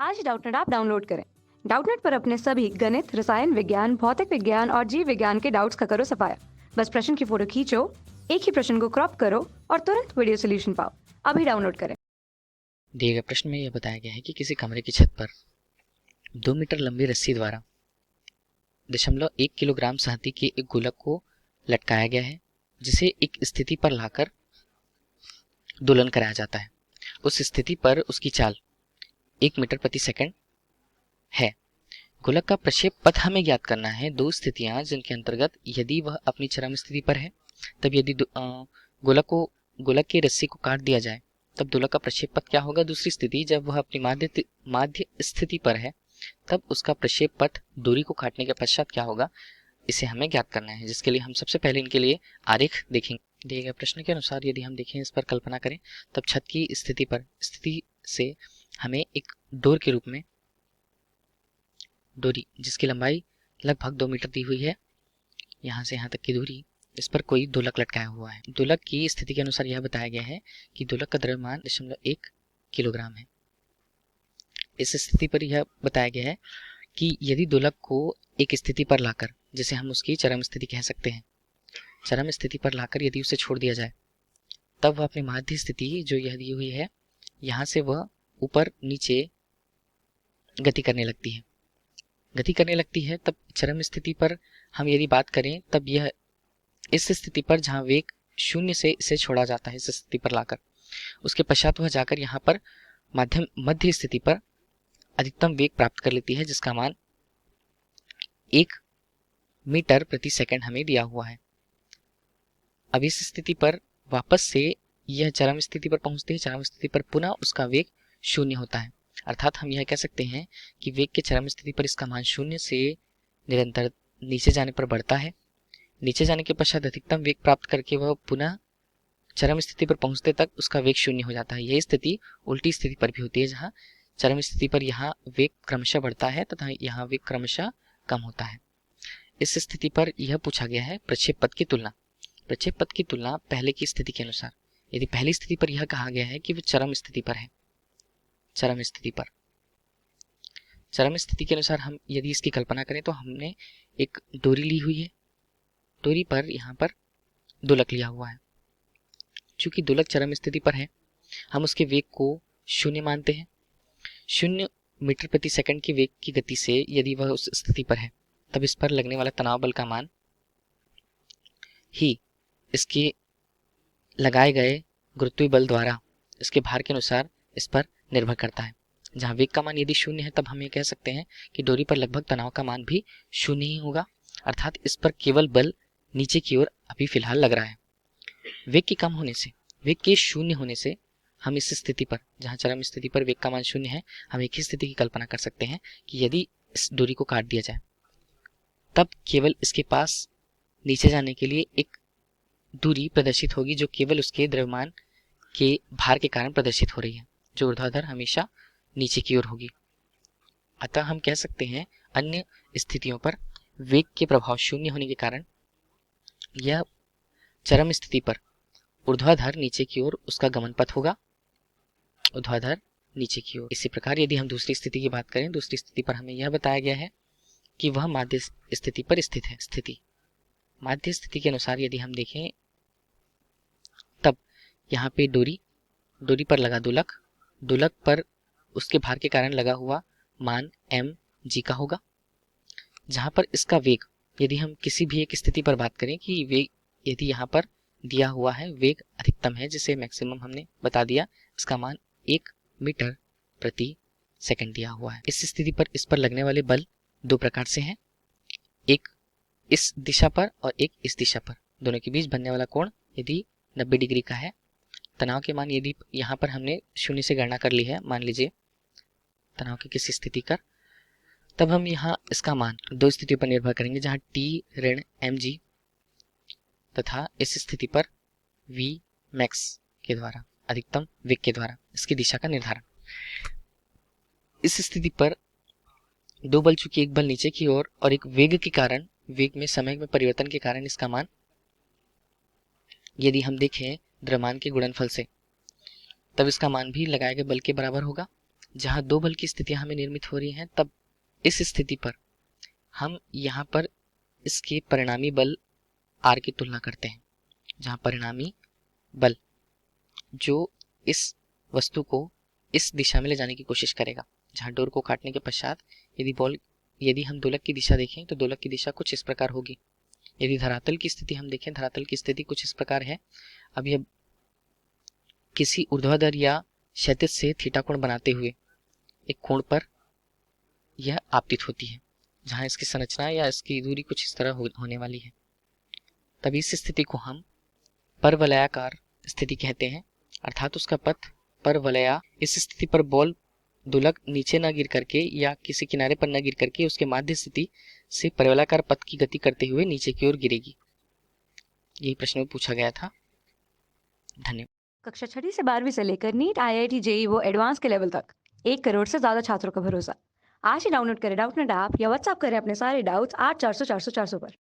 आज Doubtnut app download करें। Doubtnut पर अपने सभी गणित, रसायन विज्ञान, भौतिक विज्ञान और जीव विज्ञान के डाउट्स का करो सफाया। बस प्रश्न की फोटो खींचो, एक ही प्रश्न को क्रॉप करो और तुरंत वीडियो सोल्यूशन पाओ। अभी डाउनलोड करें। दिए गए प्रश्न में यह बताया गया है कि किसी कमरे की छत पर 2 मीटर लंबी रस्सी द्वारा 0.1 किलोग्राम सहती के एक गोलक को लटकाया गया है, जिसे एक स्थिति पर लाकर दोलन कराया जाता है। उस स्थिति पर उसकी चाल 1 मीटर प्रति सेकंड है। गोलक का प्रक्षेप पथ हमें ज्ञात करना है। दो स्थितियां जिनके अंतर्गत यदि वह अपनी चरम स्थिति पर है, तब यदि गोलक की रस्सी को काट दिया जाए तब दोलक का प्रक्षेप पथ क्या होगा। दूसरी स्थिति, जब वह अपनी माध्य स्थिति पर है, तब उसका प्रक्षेप पथ दूरी को काटने के पश्चात क्या होगा, इसे हमें ज्ञात करना है। जिसके लिए हम सबसे पहले इनके लिए आरेख देखेंगे। दिए गए प्रश्न के अनुसार यदि हम देखें, इस पर कल्पना करें, तब छत की स्थिति से हमें एक डोर के रूप में दूरी, जिसकी लंबाई लगभग 2 मीटर दी हुई है, यहाँ से यहाँ तक की दूरी, इस पर कोई दोलक लटकाया हुआ है। दोलक की स्थिति के अनुसार यह बताया गया है कि दोलक का द्रव्यमान 0.1 किलोग्राम है। इस स्थिति पर यह बताया गया है कि यदि दोलक को एक स्थिति पर लाकर, जिसे हम उसकी चरम स्थिति कह सकते हैं, चरम स्थिति पर लाकर यदि उसे छोड़ दिया जाए, तब वह अपनी माध्य स्थिति जो यह दी हुई है, यहाँ से वह ऊपर नीचे गति करने लगती है। तब चरम स्थिति पर हम यदि बात करें, तब यह इस स्थिति पर जहाँ वेग 0 से इसे छोड़ा जाता है, इस स्थिति पर लाकर, उसके पश्चात वह जाकर यहाँ पर मध्य स्थिति पर अधिकतम वेग प्राप्त कर लेती है, जिसका मान 1 मीटर प्रति सेकंड हमें दिया हुआ है। अब इस स्थिति पर वापस से यह चरम स्थिति पर पहुंचती है। चरम स्थिति पर पुनः उसका वेग 0 होता है। अर्थात हम यह कह सकते हैं कि वेग के चरम स्थिति पर इसका मान 0 से निरंतर नीचे जाने पर बढ़ता है। नीचे जाने के पश्चात अधिकतम वेग प्राप्त करके वह पुनः चरम स्थिति पर पहुंचते तक उसका वेग 0 हो जाता है। यह स्थिति उल्टी स्थिति पर भी होती है, जहाँ चरम स्थिति पर यहाँ वेग क्रमशः बढ़ता है तथा यहाँ वेग क्रमशः कम होता है। इस स्थिति पर यह पूछा गया है प्रक्षेप पथ की तुलना। प्रक्षेप पथ की तुलना पहले की स्थिति के अनुसार। यदि पहली स्थिति पर यह कहा गया है कि वह चरम स्थिति पर है, चरम स्थिति के अनुसार हम यदि इसकी कल्पना करें, तो हमने एक डोरी ली हुई है। डोरी पर यहाँ पर दोलक लिया हुआ है। चूंकि दोलक चरम स्थिति पर है, हम उसके वेग को 0 मानते हैं। 0 मीटर प्रति सेकंड की वेग की गति से यदि वह उस स्थिति पर है, तब इस पर लगने वाला तनाव बल का मान ही इसके लगाए गए गुरुत्वीय बल द्वारा इसके भार के अनुसार इस पर निर्भर करता है। जहाँ वेग का मान यदि 0 है, तब हम ये कह सकते हैं कि डोरी पर लगभग तनाव का मान भी 0 ही होगा। अर्थात इस पर केवल बल नीचे की ओर अभी फिलहाल लग रहा है। वेग के 0 होने से हम इस स्थिति पर, जहाँ चरम स्थिति पर वेग का मान 0 है, हम एक ही स्थिति की कल्पना कर सकते हैं कि यदि इस डोरी को काट दिया जाए, तब केवल इसके पास नीचे जाने के लिए एक दूरी प्रदर्शित होगी, जो केवल उसके द्रव्यमान के भार के कारण प्रदर्शित हो रही है, जो ऊर्ध्वाधर हमेशा नीचे की ओर होगी। अतः हम कह सकते हैं अन्य स्थितियों पर वेग के प्रभाव 0 होने के कारण यह चरम स्थिति पर ऊर्ध्वाधर नीचे की ओर उसका गमन पथ होगा, ऊर्ध्वाधर नीचे की ओर। इसी प्रकार यदि हम दूसरी स्थिति की बात करें, दूसरी स्थिति पर हमें यह बताया गया है कि वह माध्य स्थिति पर स्थित है। माध्य स्थिति के अनुसार यदि हम देखें, तब यहाँ पे डोरी पर लगा दोलक पर उसके भार के कारण लगा हुआ मान mg का होगा। जहाँ पर इसका वेग, यदि हम किसी भी एक स्थिति पर बात करें कि वेग यदि यहाँ पर दिया हुआ है, वेग अधिकतम है, जिसे मैक्सिमम हमने बता दिया, इसका मान 1 मीटर प्रति सेकंड दिया हुआ है। इस स्थिति पर इस पर लगने वाले बल 2 प्रकार से हैं, एक इस दिशा पर और एक इस दिशा पर। दोनों के बीच बनने वाला कोण यदि 90 डिग्री का है। तनाव के मान यदि यहाँ पर हमने 0 से गणना कर ली है, मान लीजिए तनाव की किसी स्थिति का, तब हम यहाँ इसका मान 2 स्थितियों पर निर्भर करेंगे, जहाँ t ऋण mg तथा इस स्थिति पर v max के द्वारा, अधिकतम वेग के द्वारा इसकी दिशा का निर्धारण। इस स्थिति पर 2 बल, चूंकि एक बल नीचे की ओर और एक वेग के कारण, वेग में समय में परिवर्तन के कारण इसका मान यदि हम देखें द्रव्यमान के गुणनफल से, तब इसका मान भी लगाए गए बल के बराबर होगा। जहाँ दो बल की स्थितियां हमें निर्मित हो रही हैं, तब इस स्थिति पर हम यहाँ पर इसके परिणामी बल R की तुलना करते हैं, जहाँ परिणामी बल जो इस वस्तु को इस दिशा में ले जाने की कोशिश करेगा, जहाँ डोर को काटने के पश्चात यदि हम दोलक की दिशा देखें तो दोलक की दिशा कुछ इस प्रकार होगी। यदि धरातल की स्थिति हम देखें, धरातल की स्थिति कुछ इस प्रकार है। अब यह किसी ऊर्ध्वाधर या क्षैतिज से थीटा कोण बनाते हुए एक कोण पर यह आपतित होती है, जहाँ इसकी संरचना या इसकी दूरी कुछ इस तरह होने वाली है। तभी इस स्थिति को हम परवलयाकार स्थिति कहते हैं, अर्थात उसका पथ परवलया। इस स्थिति पर बॉल दोलक नीचे न गिर करके या किसी किनारे पर न गिर करके उसके माध्य स्थिति से परवलयाकार पथ की गति करते हुए नीचे की ओर गिरेगी। यही प्रश्न में पूछा गया था। धन्यवाद। कक्षा 6वीं से 12वीं से लेकर नीट, IIT, JEE वो एडवांस के लेवल तक 1 करोड़ से ज्यादा छात्रों का भरोसा। आज ही डाउनलोड करें डाउटनेट ऐप या व्हाट्सएप करें अपने सारे डाउट्स 8400 400 400 पर।